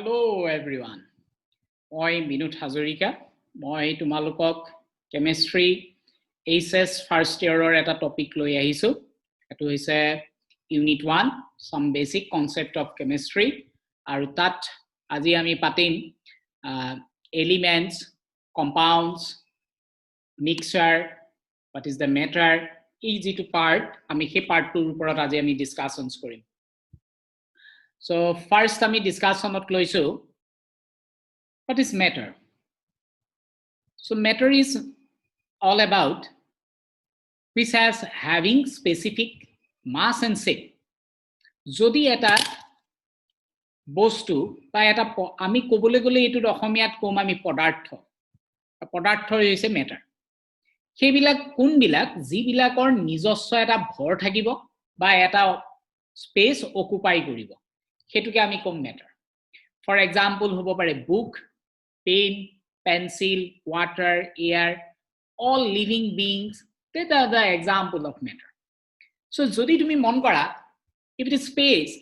Hello everyone. Moi Binut Hazarika. Moi tumalukok chemistry HS first year or eta topic loi ahisu. Etu hoise unit 1 some basic concept of chemistry. Aru tat aji ami patim elements, compounds, mixture, what is the matter, easy to part. Ami he part 2 uporat aji ami discussions korim. So first আমি discussionত লৈছো what is matter. So matter is all about which has having specific mass and shape. যদি এটা বস্তু বা এটা আমি কবলৈ গলে এটো অসমীয়াত কম আমি পদাৰ্থ হৈছে matter. সেইবিলাক কোনবিলাক যিবিলাকৰ নিজস্ব এটা ভৰ থাকিব বা এটা স্পেস অকুপাই কৰিব হেতুকে আমি কম matter. For example হব পাৰে book, pen, pencil, water, air, all living beings. That are the example of matter. So যদি তুমি মন কৰা if it is space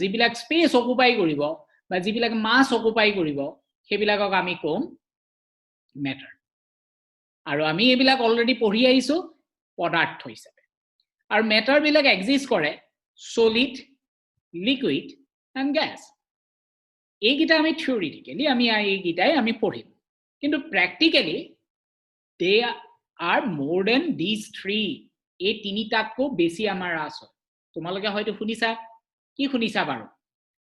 যিবিলাক স্পেস অকুপাই কৰিব বা যিবিলাক মাস অকুপাই কৰিব সেইবিলাকক আমি কম matter. আৰু আমি এবিলাক অলৰেডি পঢ়ি আইছো পদাৰ্থ হিচাপে. আৰু matter বিলাক এক্সিষ্ট কৰে solid, liquid and gas. এইগিটা আমি theoretically আমি এইগিটাই আমি পঢ়িম কিন্তু practically they are more than these three. এই তিনিটাকো বেছি আমাৰ আছে. তোমালোকে হয়তো শুনিছা কি শুনিছা বাৰু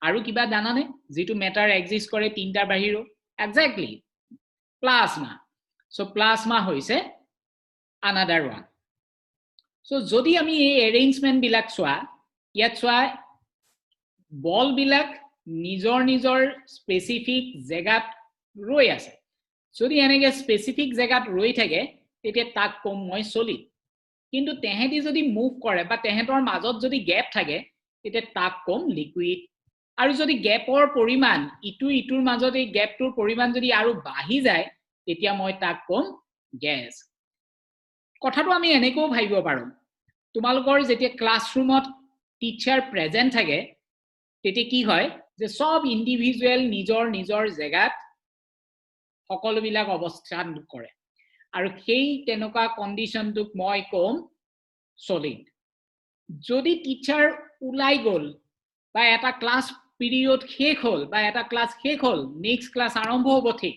আৰু কিবা জানানে যেটো matter exist কৰে তিনটাৰ বাহিৰো exactly plasma. So plasma হৈছে another one. So যদি আমি এই arrangement বিলাক চোৱা ইয়াত চোৱা বল বিলাক নিজৰ স্পেসিফিক জায়গাত ৰৈ আছে যদি এনেকে স্পেসিফিক জায়গাত ৰৈ থাকে তেতিয়া তাক কম মই সলিড কিন্তু তেহেতি যদি মুভ কৰে বা তেহেতৰ মাজত যদি গ্যাপ থাকে তেতিয়া তাক কম লিকুইড আৰু যদি গ্যাপৰ পৰিমাণ ইটোৰ মাজত এই গ্যাপটোৰ পৰিমাণ যদি আৰু বাঢ়ি যায় তেতিয়া মই তাক কম গ্যাস কথাটো আমি এনেকৈ ভাবিব পাৰো তোমালোকৰ যেতিয়া ক্লাছৰুমত টিচাৰ প্ৰেজেন্ট থাকে তেতিয়া কি হয় যে সব ইন্ডিভিজুয়াল নিজৰ জায়গাত সকলো বিলাক অৱস্থান কৰে আৰু সেই তেনেকা কন্ডিশনটোক মই কম সলিড যদি টিচাৰ উলাই গল বা এটা ক্লাছ পিৰিয়ড শেষ হল বা এটা ক্লাছ শেষ হল নেক্সট ক্লাছ আৰম্ভ হ'ব ঠিক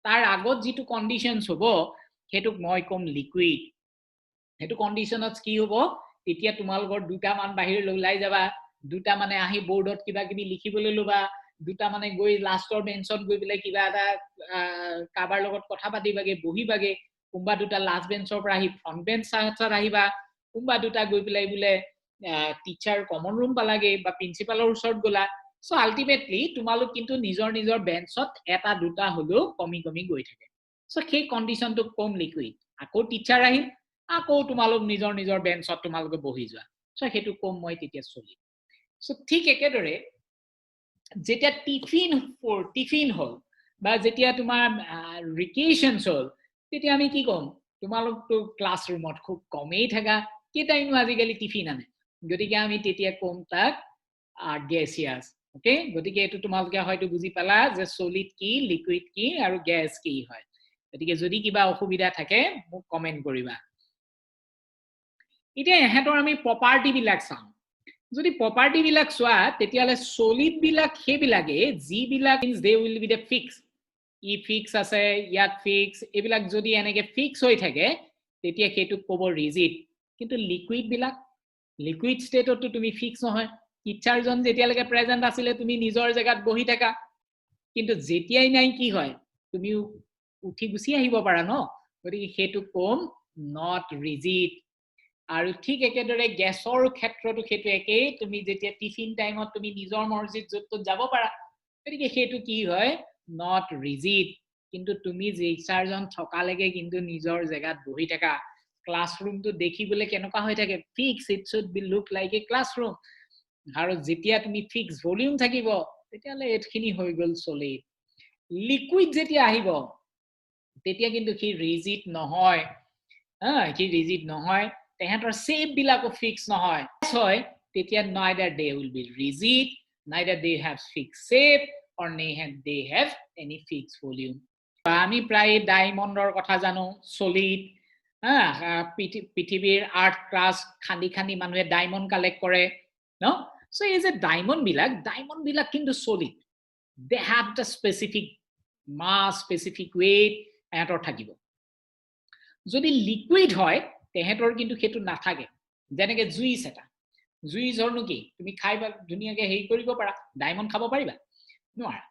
তাৰ আগত যেটো কন্ডিশনস হ'ব হেতুক মই কম লিকুইড হেতু কন্ডিশনত কি হ'ব তেতিয়া তোমালোকৰ দুটা মান বাহিৰ ওলাই যাবা দুটা মানে আহি বোৰ্ডত কিবা কিবি লিখিবলৈ লবা দুটা মানে গৈ লাষ্টৰ বেঞ্চত গৈ বিলে কিবা এটা কাবাৰ লগত কথা পাতিবাগে বহিবাগে কোনবা দুটা লাষ্ট বেঞ্চৰ পৰা আহি ফ্ৰন্ট বেঞ্চ চাহত আহিবা কোনবা দুটা গৈ বিলাই বুলে টিচাৰ কমন ৰুম পালাগে বা প্ৰিন্সিপালৰ ওচৰত গলা সো আলটিমেটলি তোমালোক কিন্তু নিজৰ বেঞ্চত এটা দুটা হলো কমি গৈ থাকে সো সেই কন্ডিশনটো কম লিকুইড আকৌ টিচাৰ আহি আকৌ তোমালোক নিজৰ বেঞ্চত তোমালোক বহি যোৱা সো হেতু কম মই তেতিয়া সলিড সো ঠিক একেদৰে যেতিয়া টিফিন হল বা যেতিয়া তোমাৰ ৰিকেশনস হল তেতিয়া আমি কি কম তোমালোক তো ক্লাছৰুমত খুব কমেই থাকা কেটাইনো আজিকালি টিফিন আনে গতিকে আমি তেতিয়া কম তাক গ্যাসিয়াস ওকে গতিকে এটো তোমালোকে হয়তো বুজি পালা যে সলিড কি লিকুইড কি আৰু গ্যাস কি হয় গতিকে যদি কিবা অসুবিধা থাকে মোক কমেন্ট কৰিবা এতিয়া এহেতৰ আমি প্ৰপাৰ্টি বিলাক চাম যদি প্ৰপাৰ্টি বিলাক চোৱা তেতিয়ালে সলিড বিলাক হেবিলাকে জি বিলাক means they will be the fix E fix আছে ইয়াত ফিক্স এবিলাক যদি এনেকে ফিক্স হৈ থাকে তেতিয়া হেতু কব ৰিজিড কিন্তু লিকুইড ষ্টেটত তুমি ফিক্স নহয় টিচাৰজন যেতিয়ালৈকে প্ৰেজেন্ট আছিল তুমি নিজৰ জায়গাত বহি থাকা কিন্তু যেতিয়াই নাই কি হয় তুমি উঠি গুছি আহিব পাৰা ন গতিকে হেতু কম নট ৰিজিড আৰু ঠিক একেদৰে গ্যাসৰ ক্ষেত্ৰটো হেতু একে তুমি যেতিয়া টিফিন টাইমত তুমি নিজৰ মৰ্জিত যত যাব পাৰা গতিকে হেতু কি হয় নট ৰিজিড কিন্তু তুমি যে চাৰজন থকালেগে কিন্তু নিজৰ জায়গাত বহি থাকা ক্লাছৰুমটো দেখিবলে কেনেকা হৈ থাকে fix it should be look like a classroom আৰু যেতিয়া তুমি ফিক্স ভলিউম থাকিব তেতিয়ালে এতখিনি হৈ গল সলিড লিকুইড যেতিয়া আহিব তেতিয়া কিন্তু কি ৰিজিড নহয় কি ৰিজিড নহয় তেহেতৰ শেপ বিলাকো ফিক্স নহয় হয় তেতিয়া neither they will be rigid neither they have fixed shape or they have any fixed volume. আমি প্রায় ডায়মন্ডৰ কথা জানো সলিড পৃথিৱীৰ আৰ্থ ক্ৰাষ্ট খান্দি খান্দি মানুহে ডায়মন্ড কালেক্ট কৰে no so is a diamond বিলাক কিন্তু solid they have the specific mass specific weight এটাৰ থাকিব যদি লিকুইড হয় তেহেতৰ কিন্তু হেতু নাথাকে যেনেকে জুইছ এটা জুইছ হৰনো কি তুমি খাইবা দুনিয়াকে হেই কৰিব পাৰা ডায়মন্ড খাব পাৰিবা নোৱাৰা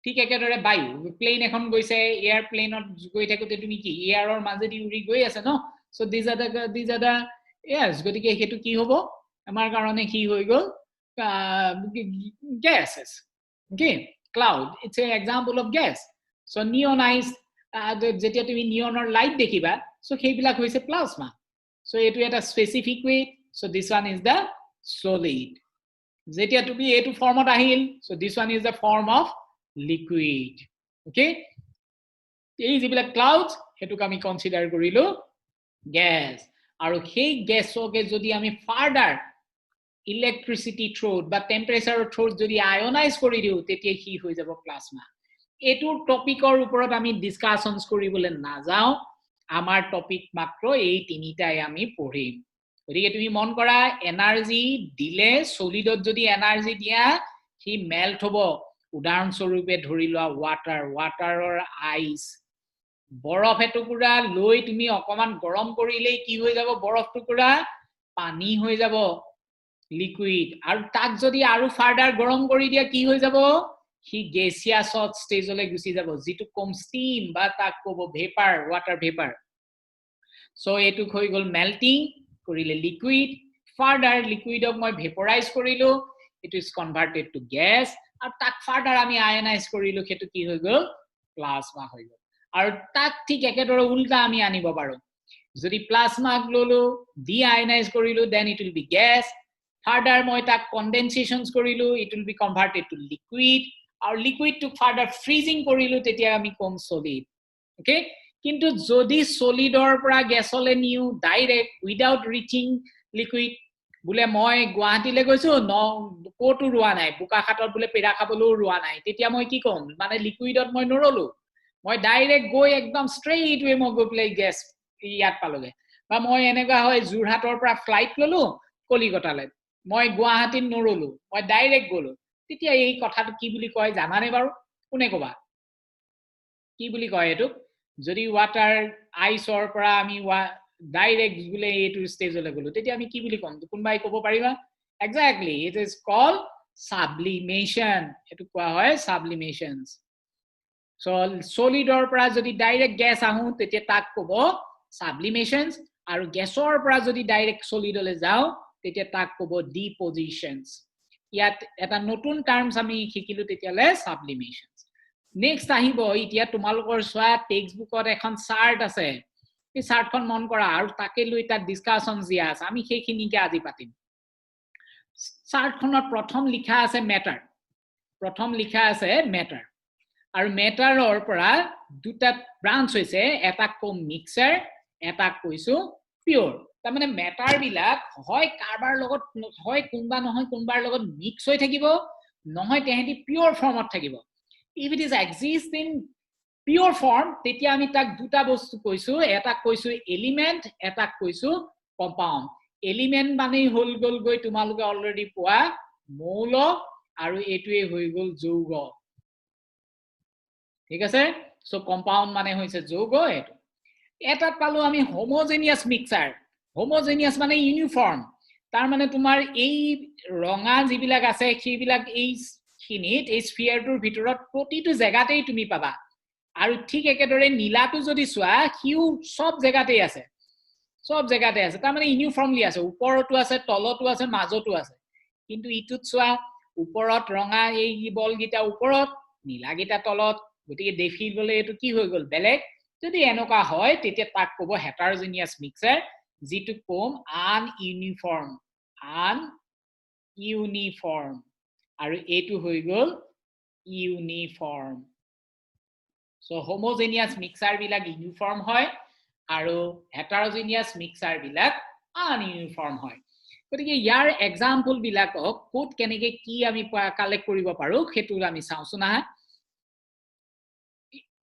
ঠিক একেদৰে বায়ু প্লেন এখন গৈছে এয়াৰপ্লেনত গৈ থাকোতে তুমি কি এয়াৰৰ মাজেদি উৰি গৈ আছে ন so this are the yes গতিকে হেতু কি হ'ব আমাৰ কাৰণে কি হৈ গল gases okay cloud it's an example of gas so neonized যেতিয়া তুমি নিয়নৰ লাইট দেখিবা so সেইবিলাক হৈছে প্লাজমা so এটো এটা specific weight so this one is the solid যেতিয়া তুমি এটো ফৰ্মত আহিল so this one is the form of liquid okay এই যিবিলাক ক্লাউডস হেতুক আমি কনসিডাৰ কৰিলো গ্যাস আৰু সেই গ্যাসকে যদি আমি ফাৰ্দাৰ ইলেক্ট্ৰিসিটি থ্ৰোট বা টেম্পাৰেচাৰ থ্ৰোট যদি আয়নাইজ কৰি দিও তেতিয়া কি হৈ যাব প্লাজমা এটো টপিকৰ ওপৰত আমি ডিসকাশনস কৰিবলৈ না যাও আমাৰ টপিক মাত্ৰ এই তিনিটাই আমি পঢ়িম গতিকে তুমি মন কৰা এনাৰ্জি দিলে সলিডত যদি এনাৰ্জি দিয়া কি মেল্ট হ'ব উদাহৰণ স্বৰূপে ধৰি লোৱা ওয়াটাৰৰ আইস বৰফ এটুকুৰা লৈ তুমি অকমান গৰম কৰিলেই কি হৈ যাব বৰফ টুকুৰা পানী হৈ যাব লিকুইড আৰু তাক যদি আৰু ফাৰ্দাৰ গৰম কৰি দিয়া কি হৈ যাব হি গেছিয়াছ ষ্টেজলৈ গুচি যাব যেটো কম ষ্টিম বা তাক কব ভেপাৰ ওয়াটাৰ ভেপাৰ সো এটু হৈ গল মেল্টিং কৰিলে লিকুইড ফাৰ্দাৰ লিকুইডক মই ভেপৰাইজ কৰিলো it is converted to gas আৰু তাক ফাৰ্দাৰ আমি আয়নাইজ কৰিলো হেতু কি হৈ গল প্লাজমা হৈ গল আৰু তাক ঠিক একেদৰে উল্টা আমি আনিব পাৰো যদি প্লাজমা ললো ডি আয়নাইজ কৰিলো then it will be gas further মই তাক কনডেনসেশনস কৰিলো it will be converted to liquid আৰু লিকুইড টু ফাৰ্দাৰ ফ্ৰিজিং কৰিলো তেতিয়া আমি কম সলিড ওকে কিন্তু যদি সলিডৰ পৰা গ্যাসলে নিউ ডাইৰেক্ট উইদাউট ৰিচিং লিকুইড বুলে মই গুৱাহাটীলে গৈছো ন কোটো ৰুৱা নাই বুকাখাটৰ বুলে পেৰা খাবলো ৰুৱা নাই তেতিয়া মই কি কম মানে লিকুইডত মই নৰলো মই ডাইৰেক্ট গৈ একদম স্ট্ৰেইট ৱে মই গৈ প্লে গ্যাস ইয়াত পালোগে বা মই এনেকা হয় জুৰহাটৰ পৰা ফ্লাইট ললো কলিকতালৈ মই গুৱাহাটীত নৰলো মই ডাইৰেক্ট গলো তেতিয়া এই কথাটো কি বুলি কয় জানানে বাৰু কোনে কবা কি বুলি কয় এটো যদি ওয়াটাৰ আইসৰ পৰা আমি ডাইৰেক্ট বুলে এটো ষ্টেজলৈ গলো তেতিয়া আমি কি বুলি কম কোনবাই ক'ব পাৰিবা exactly it is called sublimation এটো কোৱা হয় সাবলিমেশনস সো সলিডৰ পৰা যদি ডাইৰেক্ট গ্যাস আহো তেতিয়া তাক ক'ব সাবলিমেশনস আৰু গ্যাসৰ পৰা যদি ডাইৰেক্ট সলিডলৈ যাও তেতিয়া তাক ক'ব ডিপজিশনস ইয়াত এটা নতুন টাৰ্মস আমি শিকিলো তেতিয়ালে সাবলিমেশনস নেক্সট আহিব ইতিয়া তোমালোকৰ সোৱা টেক্সট বুকত এখন চাৰ্ট আছে এই চাৰ্টখন মন কৰা আৰু তাকে লৈ তাত ডিসকাশনস দিয়া আছে আমি সেইখিনিকে আজি পাতিম চাৰ্টখনত প্ৰথম লিখা আছে মেটাৰ আৰু মেটাৰৰ পৰা দুটা ব্ৰাঞ্চ হৈছে এটা কম মিক্সাৰ এটা কৈছো পিওৰ তাৰ মানে মেটাৰ বিলাক হয় কাৰবাৰ লগত হয় কোনবা নহয় কোনবাৰ লগত মিক্স হৈ থাকিব নহয় তেহেঁতি পিওৰ ফৰ্মত থাকিব if it is exist in pure form তেতিয়া আমি তাক দুটা বস্তু কৈছো এটা কৈছো এলিমেন্ট এটা কৈছো কম্পাউন্ড এলিমেন্ট মানে হল গল গৈ তোমালোকে অলৰেডি পোৱা মৌল আৰু এটোৱে হৈ গল যৌগ ঠিক আছে সো কম্পাউন্ড মানে হৈছে যৌগ এটো এটা পালো আমি হোমোজেনিয়াস মিক্সাৰ হোমোজেনিয়াস মানে ইউনিফৰ্ম তাৰ মানে তোমাৰ এই ৰঙা যিবিলাক আছে সেইবিলাক এই খিনিত এই স্ফিয়াৰটোৰ ভিতৰত প্ৰতিটো জায়গাতেই তুমি পাবা আৰু ঠিক একেদৰে নীলাটো যদি চোৱা হিউ সব জায়গাতেই আছে তাৰ মানে ইউনিফৰ্মলি আছে ওপৰতো আছে তলতো আছে মাজতো আছে কিন্তু ইটুত চোৱা ওপৰত ৰঙা এই বল গিটা ওপৰত নীলা গিটা তলত গতিকে দেখিবলৈ এটো কি হৈ গল বেলেগ যদি এনেকা হয় তেতিয়া তাক ক'ব হেটাৰোজেনিয়াস মিক্সাৰ যেটো কম আনইউনিফৰ্ম আৰু এটো হৈ গল ইউনিফৰ্ম সো হোমোজেনিয়াস মিক্সাৰ বিলাক ইউনিফৰ্ম হয় আৰু হেটাৰোজেনিয়াস মিক্সাৰ বিলাক আনইউনিফৰ্ম হয় গতিকে ইয়াৰ এক্সাম্পল বিলাকক কোড কেনেকে কি আমি কালেক্ট কৰিব পাৰো হেতু আমি চাওছো না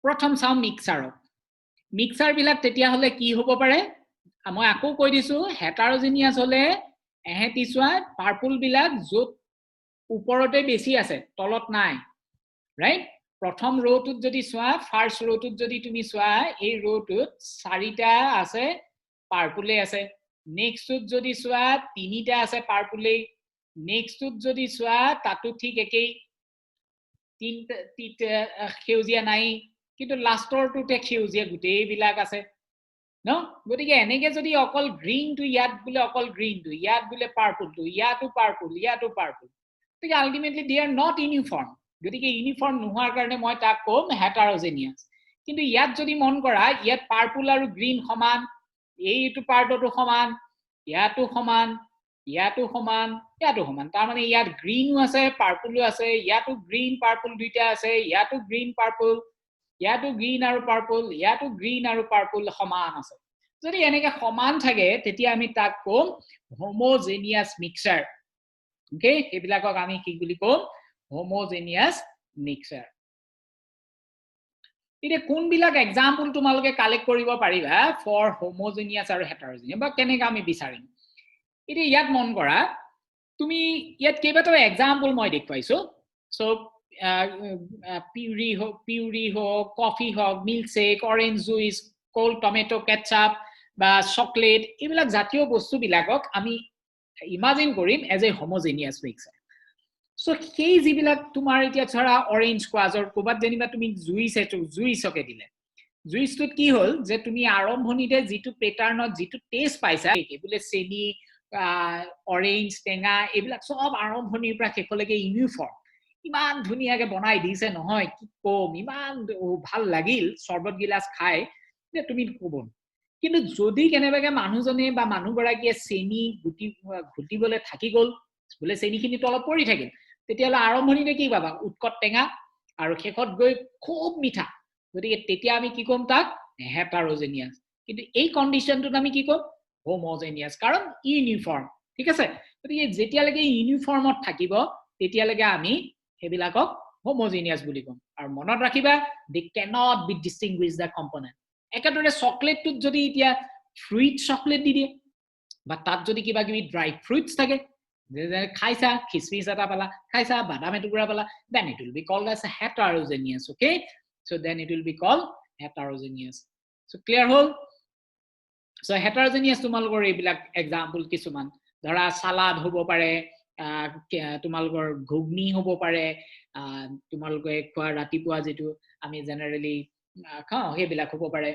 প্ৰথম চাও মিক্সাৰ বিলাক তেতিয়া হলে কি হ'ব পাৰে মই আকৌ কৈ দিছো হেটাৰোজেনিয়াস হলে এহেতি চোৱা পাৰ্পল বিলাক যত ওপৰতে বেছি আছে তলত নাই ৰাইট প্ৰথম ৰ'টোত যদি চোৱা ফাৰ্স্ট ৰ'টোত যদি তুমি চোৱা এই ৰ'টোত চাৰিটা আছে পাৰ্পলে আছে নেক্সটত যদি চোৱা তিনিটা আছে পাৰ্পলে নেক্সটত যদি চোৱা তাতো ঠিক একেই তিনটা সেউজিয়া নাই কিন্তু লাষ্টৰটোতে সেউজিয়া গুটেই বিলাক আছে ন গতিকে এনেকে যদি অকল গ্ৰীন টু ইয়াত বুলে অকল গ্ৰীন টু ইয়াত বুলে পাৰ্পল টু ইয়াতো পাৰ্পল গতিকে ultimately De are not uniform গতিকে ইউনিফৰ্ম নোহোৱাৰ কাৰণে মই তাক কম হেটাৰোজেনিয়াস কিন্তু ইয়াত যদি মন কৰা ইয়াত পাৰ্পল আৰু গ্ৰীন সমান এইটো পাৰ্টটো সমান ইয়াতো সমান তাৰ মানে ইয়াত গ্ৰীনো আছে পাৰ্পলো আছে ইয়াতো গ্ৰীন পাৰ্পল দুইটা আছে ইয়াতো গ্ৰীন পাৰ্পল ইয়াতো গ্ৰীন আৰু পাৰ্পল ইয়াতো গ্ৰীন আৰু পাৰ্পল সমান আছে যদি এনেকে সমান থাকে তেতিয়া আমি তাক কম হোমোজেনিয়াস মিক্সাৰ ওকে এবিলাকক আমি কি বুলি কম হোমোজেনিয়াস মিক্সাৰ ইতে কোন বিলাক এক্সাম্পল তোমালোকে কালেক্ট কৰিব পাৰিবা ফৰ হোমোজেনিয়াস আৰু হেটাৰোজেনিয়াস বা কেনেকা আমি বিচাৰিম ইতে ইয়াত মন কৰা তুমি ইয়াত কেইবাটাও এক্সাম্পল মই দেখুৱাইছো সো পিউৰি হোক কফি হোক milkshake orange juice cold tomato ketchup বা চকলেট এইবিলাক জাতীয় বস্তু বিলাকক আমি ইমাজিন কৰিম as a homogeneous mixture so সেই যিবিলাক তোমাৰ এতিয়া ধৰা অৰেঞ্জ কোৱাজৰ কোবাত যেনিবা তুমি জুইচকে দিলে জুইচটোত কি হল যে তুমি আৰম্ভণিতে যিটো পেটাৰ্ণত যিটো টেষ্ট পাইছা বোলে চেনি অৰেঞ্জ টেঙা এইবিলাক সব আৰম্ভণিৰ পৰা শেষলৈকে ইউনিফৰ্ম ইমান ধুনীয়াকে বনাই দিছে নহয় কি কম ইমান ভাল লাগিল শৰবত গিলাস খাই যে তুমি কব কিন্তু যদি কেনেবাকে মানুহজনে বা মানুহগৰাকীয়ে চেনি ঘুটিবলৈ থাকি গল বোলে চেনিখিনি তলত পৰি থাকিল তেতিয়াহলে আৰম্ভণিতে কি পাবা উৎকট টেঙা আৰু শেষত গৈ খুব মিঠা গতিকে তেতিয়া আমি কি কম তাক হেটাৰোজেনিয়াস কিন্তু এই কন্ডিশনটোত আমি কি কম হোমোজেনিয়াস কাৰণ ইউনিফৰ্ম ঠিক আছে গতিকে যেতিয়ালৈকে ইউনিফৰ্মত থাকিব তেতিয়ালৈকে আমি হেবিলাকক হোমোজেনিয়াস বুলি কম আৰু মনত ৰাখিবা they cannot be distinguished the component একেদৰে চকলেটটোত যদি এতিয়া ফ্ৰুইট চকলেট দি দিয়ে বা তাত যদি কিবা কিবি ড্ৰাই ফ্ৰুইটছ থাকে খাইছা খিচমিচ এটা পালা খাইছা বাদাম এটুকুৰা পালা then it will be called as a heterogeneous okay so then it will be called heterogeneous so clear hol so heterogeneous তোমালোকৰ এইবিলাক এক্সাম্পল কিছুমান ধৰা সালাড হ'ব পাৰে তোমালোকৰ ঘুগনি হ'ব পাৰে তোমালোকে খোৱা ৰাতিপুৱা যেটো আমি জেনাৰেলি খাও হেবিলাক হ'ব পাৰে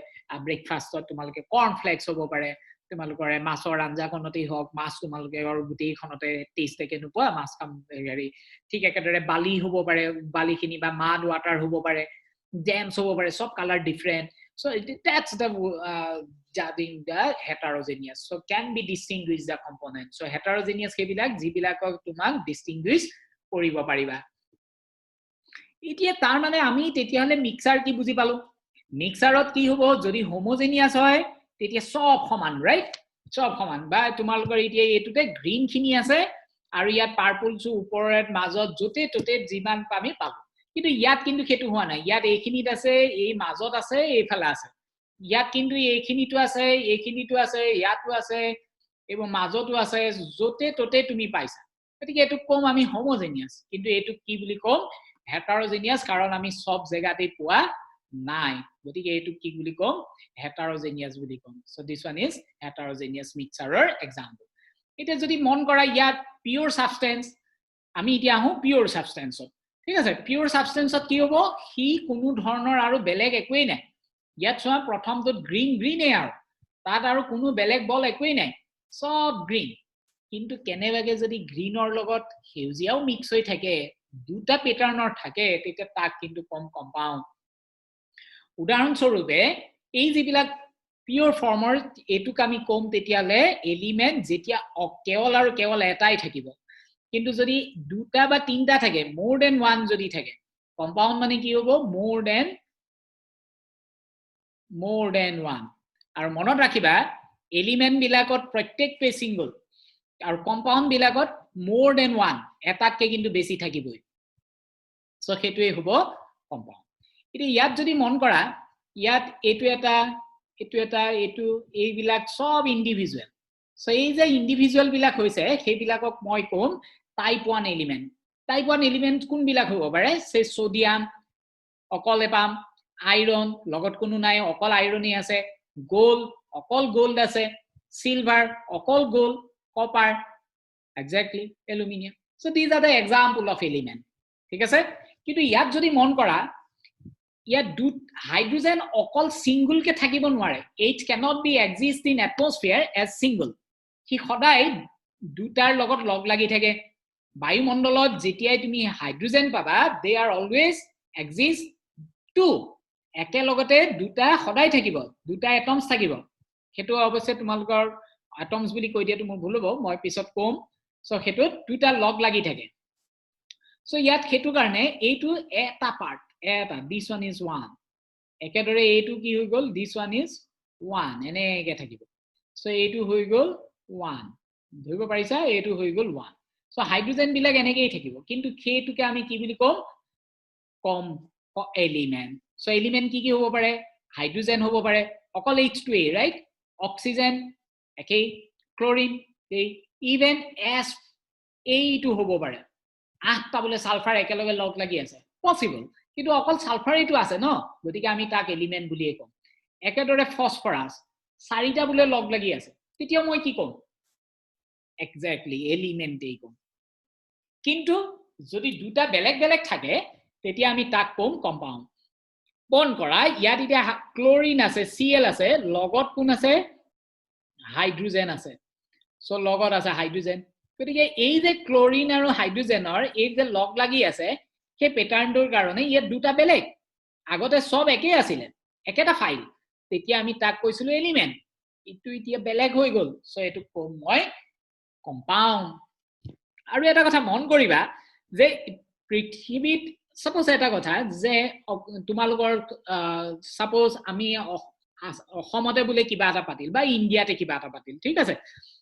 ব্ৰেকফাষ্টত তোমালোকে কৰ্ন ফ্লেক্স হ'ব পাৰে তোমালোকৰ মাছৰ আঞ্জাখনতে হওক মাছ তোমালোকে আৰু গুটেইখনতে টেষ্ট একে নোপোৱা মাছ কাম হেৰি ঠিক একেদৰে বালি হ'ব পাৰে বালিখিনি বা মাড ওৱাটাৰ হ'ব পাৰে জেমছ হ'ব পাৰে সব colour different so that's the judging the heterogeneous so can be distinguished the component so heterogeneous hebilak jibilakok tumak distinguish koribo pariba এতিয়া তাৰ মানে আমি তেতিয়া হলে মিক্সাৰ কি বুজি পালো মিক্সাৰত কি হ'ব যদি হোমোজেনিয়াস হয় তেতিয়া সব সমান ৰাইট সব সমান বা তোমালোকৰ এতিয়া এটুতে গ্ৰীন খিনি আছে আৰু ইয়াত পাৰ্পল চু ওপৰত মাজত জতে ততে যিমান আমি পাবো কিন্তু ইয়াত কিন্তু হেতু হোৱা নাই ইয়াত এইখিনিত আছে এই মাজত আছে এইফালে আছে ইয়াত কিন্তু এইখিনিটো আছে ইয়াতো আছে এবং মাজতো আছে জতে ততে তুমি পাইছা গতিকে এটু কম আমি হোমোজেনিয়াস কিন্তু এটু কি বুলি কম হেটাৰোজেনিয়াস কাৰণ আমি সব জায়গাতে পোৱা নাই গতিকে এটু কি বুলি কম হেটাৰোজেনিয়াস বুলি কম so this one is heterogeneous mixture example এটা যদি মন কৰা ইয়াত পিওর সাবস্টেন্স আমি এতিয়া আহো পিওর সাবস্টেন্সত ঠিক আছে পিওর সাবস্টেন্সত কি হ'ব হি কোনো ধৰণৰ আৰু বেলেগ একোই নাই ইয়াত চোৱা প্ৰথমটো গ্ৰীন এয়াৰ তাত আৰু কোনো বেলেগ বল একোই নাই সব গ্ৰীন কিন্তু কেনেবাগে যদি গ্ৰীনৰ লগত সেউজিয়াও মিক্স হৈ থাকে দুটা প্যাটাৰ্ণৰ থাকে তেতিয়া তাক কিন্তু কম কম্পাউন্ড উদাহৰণস্বৰূপে এই যিবিলাক পিওৰ ফৰ্মৰ এটুক আমি কম তেতিয়ালে এলিমেন্ট যেতিয়া কেৱল আৰু কেৱল এটাই থাকিব কিন্তু যদি দুটা বা তিনটা থাকে মোর দেন ওয়ান যদি থাকে কম্পাউন্ড মানে কি হ'ব মোর দেন ওয়ান আৰু মনত ৰাখিবা এলিমেন্ট বিলাকত প্ৰত্যেকটো সিঙ্গল আৰু কম্পাউণ্ড বিলাকত more than one এটাতকে কিন্তু বেছি থাকিবই সো হেতুৱে হ'ব কম্পাউণ্ড এতিয়া ইয়াত যদি মন কৰা ইয়াত এটো এই বিলাক সব ইন্ডিভিজুয়াল সো এই যে ইন্ডিভিজুয়াল বিলাক হৈছে সেই বিলাকক মই কম টাইপ 1 এলিমেন্ট টাইপ 1 এলিমেন্ট কোন বিলাক হ'ব পাৰে সে সোডিয়াম অকলে পাম আইৰন লগত কোনো নাই অকল আইৰনই আছে গোল্ড অকল গোল্ড আছে সিলভার অকল gold copper exactly aluminum so these are the example of element ঠিক আছে কিন্তু ইয়াত যদি মন কৰা ইয়াত হাইড্ৰোজেন অকল সিঙ্গল কে থাকিব নোৱাৰে it cannot be exist in atmosphere as single কি সদায় দুটাৰ লগত লগ লাগি থাকে বায়ুমণ্ডলত যেতিয়াই তুমি হাইড্ৰোজেন পাবা they are always exist two একে লগতে দুটা সদায় থাকিব দুটা এটমস থাকিব হেতু অৱশ্যে তোমালোকৰ এটমস বুলি কৈ দিয়াটো মোৰ ভুল হ'ব মই পিছত কম সো হেতু দুটা লগ লাগি থাকে সো ইয়াত হেতু কাৰণে এইটো এটা পাৰ্ট এটা this one is one একেদৰে এইটো কি হৈ গল this one is one এনেকে থাকিব সো এইটো হৈ গল one ধৰিব পাৰিছা এইটো হৈ গল one সো হাইড্ৰোজেন বিলাক এনেকেই থাকিব কিন্তু হেতুকে আমি কি বুলি কম এলিমেন্ট সো এলিমেন্ট কি হ'ব পাৰে হাইড্ৰোজেন হ'ব পাৰে অকল H2A ৰাইট অক্সিজেন একেই ক্লোৰিন এই ইভেন S এইটো হ'ব পাৰে আঠটা বলে সালফাৰ একেলগে লগ লাগি আছে পসিবল কিন্তু অকল সালফাৰ এইটো আছে ন গতিকে আমি তাক এলিমেন্ট বুলিয়ে কম একেদৰে ফসফৰাস চাৰিটা বলে লগ লাগি আছে তেতিয়া মই কি কম এক্স্যাক্টলি এলিমেন্টেই কম কিন্তু যদি দুটা বেলেগ বেলেগ থাকে তেতিয়া আমি তাক কম কম্পাউণ্ড বন কৰা ইয়াত এতিয়া ক্লোৰিন আছে Cl আছে লগত কোন আছে হাইড্ৰোজেন আছে সো লগত আছে হাইড্ৰোজেন গতিকে এই যে ক্লোৰিন আৰু হাইড্ৰোজেনৰ এই যে লগ লাগি আছে সেই প্যাটাৰ্নটোৰ কাৰণে ইয়াত দুটা বেলেগ আগতে সব একে আছিল একেটা ফাইল তেতিয়া আমি তাক কৈছিলো এলিমেন্ট ইটো এতিয়া বেলেগ হৈ গল সো এটো কম মই কম্পাউণ্ড আৰু এটা কথা মন কৰিবা যে পৃথিৱীত সাপোজ এটা কথা যে তোমালোকৰ সাপোজ আমি অসমতে বলে কিবা এটা পাতিল বা ইন্ডিয়াতে কিবা এটা পাতিল ঠিক আছে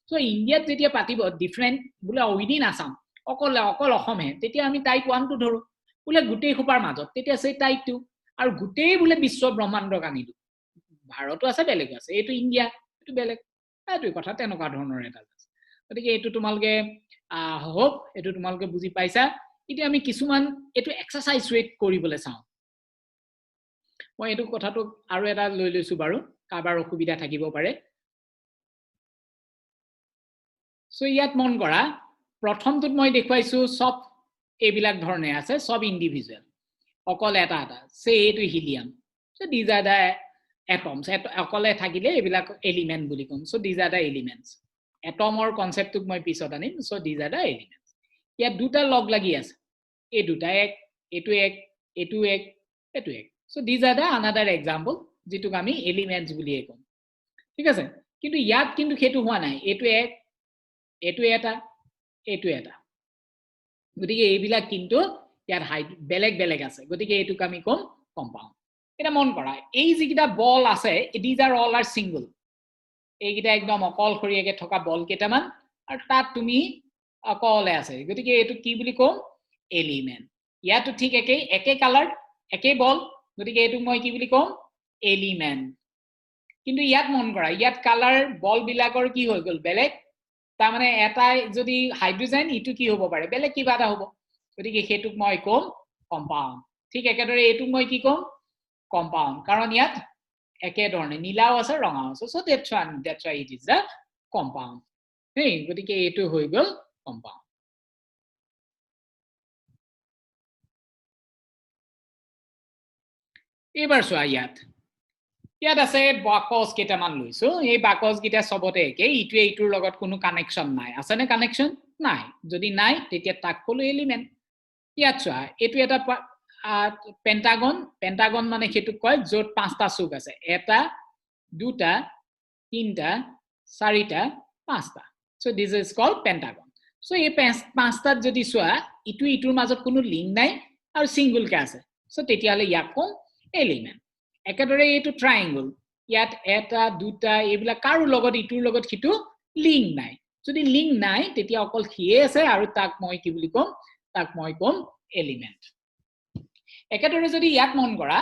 সো ইন্ডিয়াত যেতিয়া পাতিব ডিফাৰেন্ট বলে উইদিন আসাম অকল অসমে তেতিয়া আমি টাইপ 1 টো ধৰো বলে গুটেই খোপাৰ মাজত তেতিয়া সেই টাইপ 2 আৰু গুটেই বলে বিশ্ব ব্ৰহ্মাণ্ডক আনিলো ভাৰতো আছে বেলেগ আছে এটো ইন্ডিয়া এটো বেলেগ এটো কথা তেনেকুৱা ধৰণৰ এটা আছে গতিকে এটো তোমালকে হোপ এটো তোমালকে বুজি পাইছা এতিয়া আমি কিছুমান এটো এক্সাৰসাইজ ৱেট কৰিবলৈ চাও মই এটো কথাটো আৰু এটা লৈ লৈছো বাৰু কাবাৰ অসুবিধা থাকিব পাৰে সো ইয়াত মন কৰা প্ৰথমটোত মই দেখুৱাইছো সব এইবিলাক ধৰণে আছে সব ইন্ডিভিজুয়াল অকল এটা সে এটো helium so these are the atoms অকলে থাকিলে এইবিলাক এলিমেন্ট বুলি কম so these are the elements এটমৰ কনসেপ্টক মই পিছত আনিম so these are the elements ইয়াত দুটা লগ লাগি আছে এই দুটা এক এটো এক এটো এক এটো এক so these are the another example যেটুক আমি এলিমেন্টস বুলিয়ে কম ঠিক আছে কিন্তু ইয়াত কিন্তু হেতু হোৱা নাই এটো এক এটো এটা গতিকে এইবিলাক কিন্তু ইয়াত বেলেগ বেলেগ আছে গতিকে এটুক আমি কম কম্পাউণ্ড এটা মন কৰা এই যিকিটা বল আছে these are all are single এইকিটা একদম অকলখৰিয়াকে থকা বল কেটামান আৰু তাত তুমি অকলে আছে গতিকে এটু কি বুলি কম এলিমেন্ট ইয়াতো ঠিক একে কালার একে বল গতিকে এটু মই কি বুলি কম এলিমেন্ট কিন্তু ইয়াত মন কৰা ইয়াত কালাৰ বল বিলাকৰ কি হৈ গল বেলেগ তা মানে এটাই যদি হাইড্ৰোজেন ইটু কি হ'ব পাৰে বেলেগ কিবা এটা হ'ব গতিকে হেতুক মই কম কম্পাউণ্ড ঠিক একেদৰে এটুক মই কি কম কম্পাউণ্ড কাৰণ ইয়াত একে ধৰণে নীলাও আছে ৰঙাও আছে so that's why it is the compound হেই গতিকে এটু হৈ গল কম্পাউণ্ড এবাৰ চোৱা ইয়াত আছে বাকস কেটামান লৈছো এই বাকস গিটা সবতে একে ইটু এইটোৰ লগত কোনো কানেকশন নাই আছে নে কানেকশন নাই যদি নাই তেতিয়া তাক কলো এলিমেন্ট ইয়াত চোৱা এটু এটা পেন্টাগন মানে হেতু কয় যত পাঁচটা চুক আছে এটা দুটা তিনটা চাৰিটা পাঁচটা so this is called pentagon so এই পাঁচটাত যদি চোৱা ইটুৰ মাজত কোনো লিংক নাই আৰু সিঙ্গল কে আছে সো তেতিয়ালে ইয়াক কম এলিমেন্ট একেদৰে এটো ট্ৰায়াঙ্গল ইয়াত এটা দুটা এইবিলাক কাৰো লগত ইটুৰ লগত হিটু লিংক নাই যদি লিংক নাই তেতিয়া অকল হিয়ে আছে আৰু তাক মই কি বুলি কম তাক মই কম এলিমেন্ট একেদৰে যদি ইয়াত মন কৰা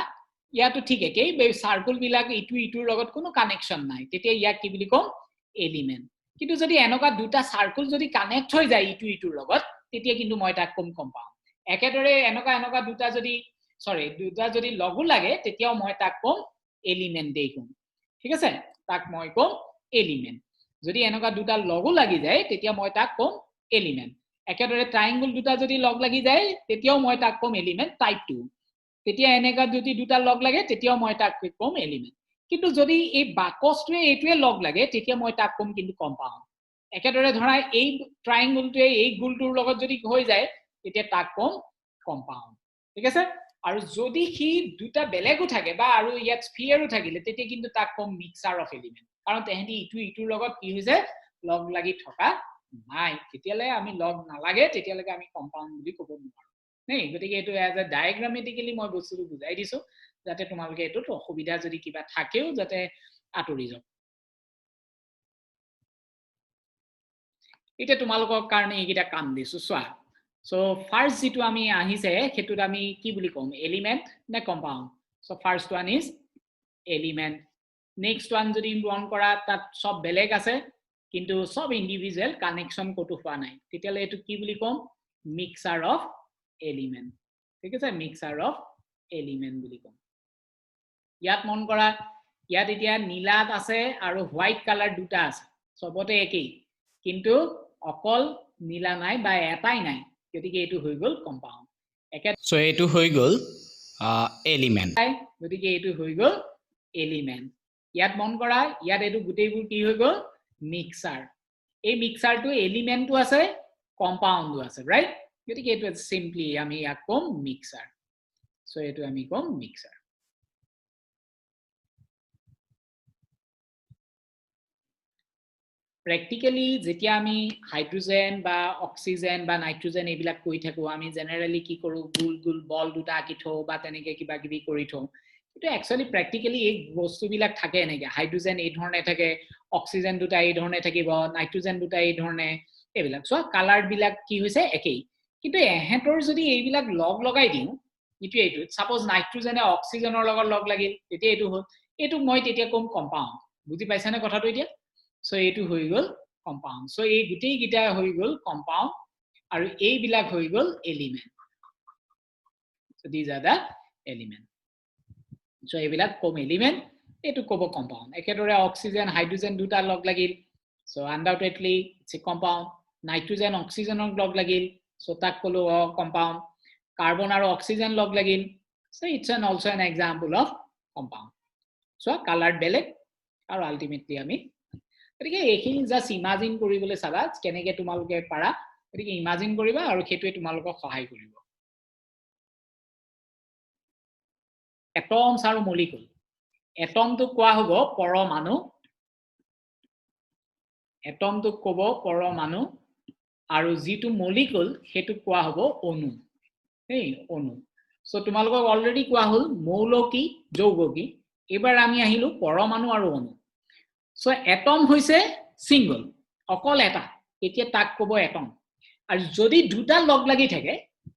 ইয়াতো ঠিক একেই সাৰ্কেল বিলাক ইটু ইটুৰ লগত কোনো কানেকশন নাই তেতিয়া ইয়াক কি বুলি কম এলিমেন্ট কিন্তু যদি এনেকা দুটা সার্কেল যদি কানেক্ট হৈ যায় ইটু ইটুৰ লগত তেতিয়া কিন্তু মই তাক কম কম্পাউন্ড একেদৰে এনেকা দুটা যদি দুটা যদি লগু লাগে তেতিয়াও মই তাক কম এলিমেন্ট দেই কম ঠিক আছে তাক মই কম এলিমেন্ট যদি এনেকা দুটা লগু লাগি যায় তেতিয়া মই তাক কম এলিমেন্ট একেদৰে ট্ৰায়াঙ্গল দুটা যদি লগ লাগি যায় তেতিয়াও মই তাক কম এলিমেন্ট টাইপ 2 তেতিয়া এনেকা যদি দুটা লগ লাগে তেতিয়াও মই তাক কম এলিমেন্ট কিন্তু যদি এই বাকসটোৱে এইটোৱে লগ লাগে তেতিয়া মই তাক কম কিন্তু কম্পাউন্ড একেদৰে ধৰা এই ট্ৰায়াঙ্গলটোৱে এই গোলটোৰ লগত যদি হৈ যায় তেতিয়া তাক কম কম্পাউন্ড ঠিক আছে আৰু যদি কি দুটা বেলেগো থাকে বা আৰু ইয়াত স্ফিয়াৰও থাকিলে তেতিয়া কিন্তু তাক কম মিক্সাৰ অফ এলিমেন্ট কাৰণ তেহেঁতি ইটু ইটুৰ লগত কি হৈছে লগ লাগি থকা নাই তেতিয়ালে আমি লগ নালাগে তেতিয়ালৈকে আমি কম্পাউন্ড বুলি ক'ব নোৱাৰো নাই গতিকে এটো এজ এ ডায়াগ্ৰামেটিক্যালি মই বস্তুটো বুজাই দিছো যাতে তোমালোকে এটো অসুবিধা যদি কিবা থাকেও যাতে আতৰি যাওক এটা তোমালোকৰ কাৰণে এইকিটা কাম দিছো সোৱা সো ফার্স্ট যেটো আমি আহিছে হেতুত আমি কি বুলি কম এলিমেন্ট নে compound so first one is element next one যদি মন কৰা তাত সব বেলেগ আছে কিন্তু সব ইন্ডিভিজুয়াল কানেকশন কতো হোৱা নাই তেতিয়ালে এটো কি বুলি কম মিক্সাৰ অফ এলিমেন্ট ঠিক আছে মিক্সাৰ অফ এলিমেন্ট বুলি কম ইয়াত মন কৰা ইয়াত এতিয়া নীলাত আছে আৰু হোয়াইট কালার দুটা আছে সবতে একেই কিন্তু অকল নীলা নাই বা এটাই নাই গতিকে এটো হৈ গল কম্পাউন্ড একে সো এটো হৈ গল এলিমেন্ট গতিকে এটো হৈ গল এলিমেন্ট ইয়াত মন কৰা ইয়াত এটো গুটেইবোৰ কি হৈ গল মিক্সাৰ এই মিক্সাৰটো এলিমেন্টটো আছে কম্পাউন্ডও আছে ৰাইট গতিকে এটো সিম্পলি আমি ইয়াক কম মিক্সাৰ সো এটো আমি কম মিক্সাৰ practically যেতিয়া আমি হাইড্ৰোজেন বা অক্সিজেন বা নাইট্ৰোজেন এইবিলাক কৈ থাকো আমি জেনাৰেলি কি কৰো গুল গুল বল দুটা আকি থও বা তেনেকে কিবা কিবি কৰি থও কিন্তু একচুয়ালি প্ৰ্যাকটিক্যালি এই বস্তুবিলাক থাকে এনেকে হাইড্ৰোজেন এই ধৰণে থাকে অক্সিজেন দুটা এই ধৰণে থাকিব নাইট্ৰোজেন দুটা এই ধৰণে এইবিলাক সো কালাৰ বিলাক কি হৈছে একেই কিন্তু এহেতৰ যদি এইবিলাক লগ লগাই দিও ইটো এইটো সাপোজ নাইট্ৰোজেনে অক্সিজেনৰ লগত লগ লাগিল তেতিয়া এইটো হল এইটো মই তেতিয়া কম কম্পাউন্ড বুজি পাইছানে কথাটো এতিয়া সো এইটো হৈ গল কম্পাউন্ড সো এই গুটেই গিটা হৈ গল কম্পাউন্ড আৰু এই বিলাক হৈ গল element so these are the element so এইবিলাক কম এলিমেন্ট এটো কব কম্পাউন্ড একেদৰে অক্সিজেন হাইড্ৰোজেন দুটা লগ লাগিল so undoubtedly it's a compound nitrogen অক্সিজেনৰ লগ লাগিল সো তাক কলো কম্পাউন্ড কাৰ্বন আৰু অক্সিজেন লগ লাগিল so it's an also an example of compound so colour বেলেগ আৰু আলটিমেটলি আমি গতিকে এইখিনি জাস্ট ইমাজিন কৰিবলৈ চাবা কেনেকে তোমালোকে পাৰা গতিকে ইমাজিন কৰিবা আৰু খেতুৱে তোমালোকক সহায় কৰিব এটমছ আৰু মলিকুল এটমটো কোৱা হ'ব পৰমাণু এটমটো ক'ব পৰমাণু আৰু যিটো মলিকুল হেতু কোৱা হ'ব অণু এই অণু সো তোমালোকক অলৰেডি কোৱা হ'ল মৌল কি যৌগ কি এবাৰ আমি আহিলো পৰমাণু আৰু অণু সো এটম হৈছে সিঙ্গল অকল এটা এতিয়া তাক কব এটম আৰু যদি দুটা লগ লাগি থাকে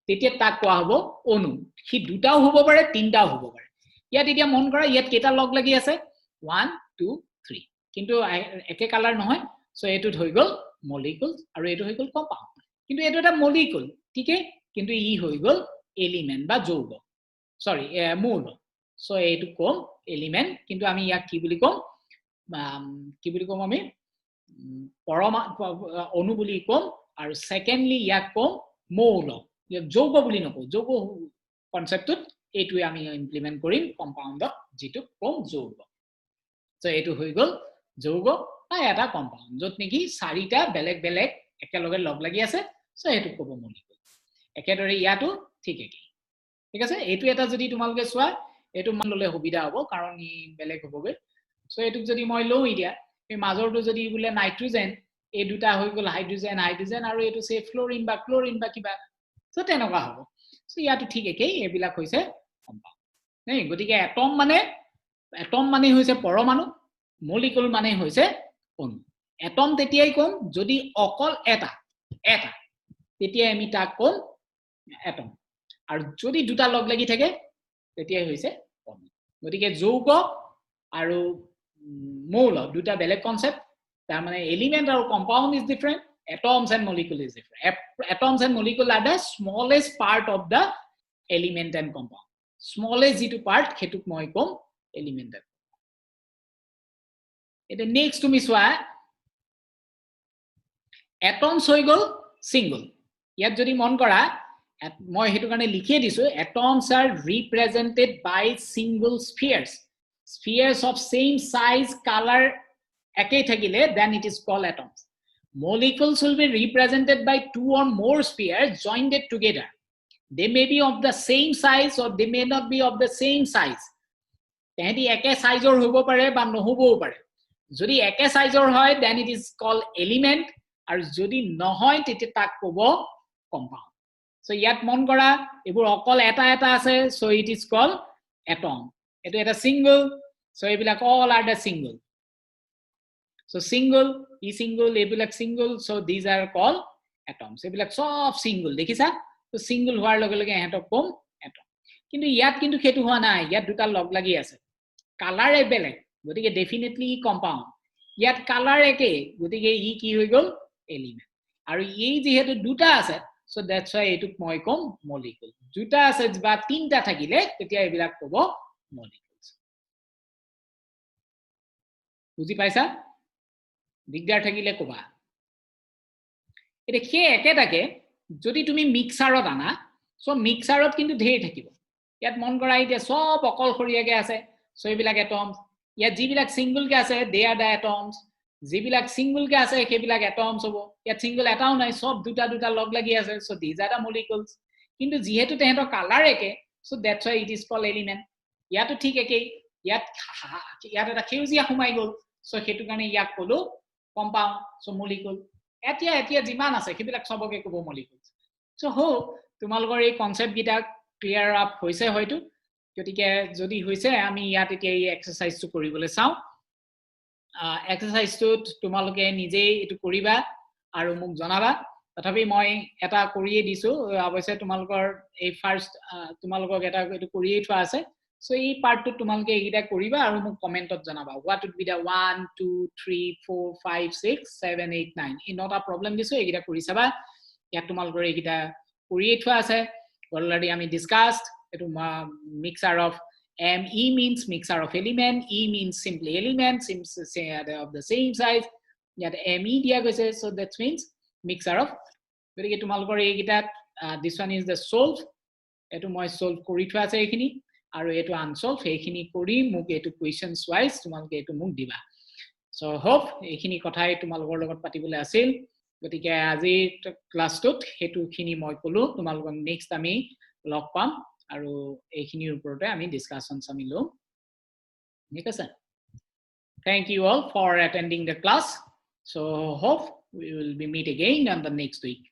তেতিয়া তাক কোৱা হ'ব অণু কি দুটাও হ'ব পাৰে তিনটাও হ'ব পাৰে ইয়াত এতিয়া মন কৰা ইয়াত কেটা লগ লাগি আছে 1 2 3 কিন্তু একে কালাৰ নহয় সো এটোত হৈ গল মলিকুল আৰু এটো হৈ গল কম্পাউন্ড কিন্তু এটো এটা মলিকুল ঠিকে কিন্তু ই হৈ গল এলিমেন্ট বা যৌগ সরি মৌল সো এটো কম এলিমেন্ট কিন্তু আমি ইয়াক কি বুলি কম কি বুলি কম আমি অণু বুলি কম আৰু সেকেন্ডলি ইয়াক কম মৌল যৌগ বুলি নকও যৌগ কনসেপ্টত এইটোৱে আমি ইমপ্লিমেন্ট কৰিম কম্পাউন্ডত যেটো কম যৌগ সো এটো হৈ গল যৌগ বা এটা কম্পাউন্ড যত নেকি চাৰিটা বেলেগ বেলেগ একেলগে লগ লাগি আছে সো এটো কব মলিকুল একেদৰে ইয়াটো ঠিক একেই ঠিক আছে এইটো এটা যদি তোমালোকে চোৱা এটো মান ললে সুবিধা হ'ব কাৰণ ই বেলেগ হ'বগে সো এটুক যদি মই লও ইয়া এই মাজৰটো যদি বুলে নাইট্ৰোজেন এই দুটা হৈ গল হাইড্ৰোজেন হাইড্ৰোজেন আৰু এটো সে ফ্লোৰিন বা ক্লোৰিন বা কিবা সো তেনেকুৱা হ'ব সো ইয়াটো ঠিক একেই এবিলাক হৈছে কম্পাউন্ড নাই গতিকে এটম মানে হৈছে পৰমাণু মলিকুল মানে হৈছে অণু এটম তেতিয়াই কম যদি অকল এটা তেতিয়া আমি তাক কম এটম আৰু যদি দুটা লগ লাগি থাকে তেতিয়াই হৈছে পৰমাণু গতিকে যৌগ আৰু মৌল দুটা বেলেগ কনসেপ্ট তাৰ মানে এলিমেন্ট আৰু compound is different atoms and molecule is different atoms and molecule are the smallest part of the element and compound smallest jitu part khetuk moi kom element eta next tumi swa atoms hoi gol single yat jodi mon kora moi hetu kane likhe disu atoms are represented by single spheres of same size color ekei thakile then it is called atoms molecules will be represented by two or more spheres joined together they may be of the same size or they may not be of the same size tehti eke size or hobo pare ba nohobo pare jodi eke size or hoy then it is called element আর যদি নহয় তেতে তাক কব compound so yat mon kora ebur okol eta ase so it is called atom etu eta single so ebilak all are the single so single ebilak single so these are called atoms ebilak sob single dekhisa so single hoar loge loge eto kom atom kintu yat kintu khetu hoa nai yat duta log lagi ase color e belek gotike definitely compound yat color eke gotike e ki hoi gol element aru ei jehetu duta ase so that's why etuk moi kom molecule duta ase ba tinta thakile tetia ebilak kobo molecules বুজি পাইছা দিগদাৰ থাকিলে কোবা এটা খে একেটাকে যদি তুমি মিক্সাৰত আনা সো মিক্সাৰত কিন্তু ধেৰ থাকিব ইয়াত মন কৰা ইতে সব অকল খৰিয়াকে আছে সো এবিলাক এটমস ইয়াত যিবিলাক সিঙ্গল কে আছে দে আর দা এটমস যিবিলাক সিঙ্গল কে আছে সেইবিলাক এটমস হ'ব ইয়াত সিঙ্গল এটাও নাই সব দুটা দুটা লগ লাগি আছে so these are the molecules কিন্তু যেহেতু তেহেতৰ কালাৰ একে so that's why it is called element ইয়াতো ঠিক একে ইয়াত এটা খেউজিয়া সোমাই গল সো হেতু কাৰণে ইয়াক কলো compound so molecule etia jiman ase kibilak soboke kobo molecules so ho tumalgor ei concept gita clear up hoise hoitu jotike jodi hoise ami yat etia ei exercise to koribole saw exercise to tumaloke nije etu koriba aru muk janaba tathapi moi eta koriye disu abose tumalgor ei first tumalogok eta etu koriye thwa ase so ei part to tumalke egita koriba aru muk comment ot janaba what would be the 1 2 3 4 5 6 7 8 9 in not a problem diso egita kori saba ya tumalgor egita koriye thwa ase already ami discussed etu mixer of me means mixer of element e means simply element seems of the same size yat me dia goise so that means mixer of gotike tumalgor egita this one is the solve etu moi solve kori thwa ase ekhini আৰু এটো unsolved এইখিনি কৰি মোক এটো questions wise তোমালকে এটো মোক দিবা সো হোপ এইখিনি কথাই তোমালকৰ লগত পাতিবলৈ আছিল গতিকে আজি ক্লাছটোত হেতুখিনি মই কলো তোমালক নেক্সট আমি লগ পাম আৰু এইখিনিৰ ওপৰতে আমি ডিসকাশনস আমি লম ঠিক আছে thank you all for attending the class so hope we will be meet again on the next week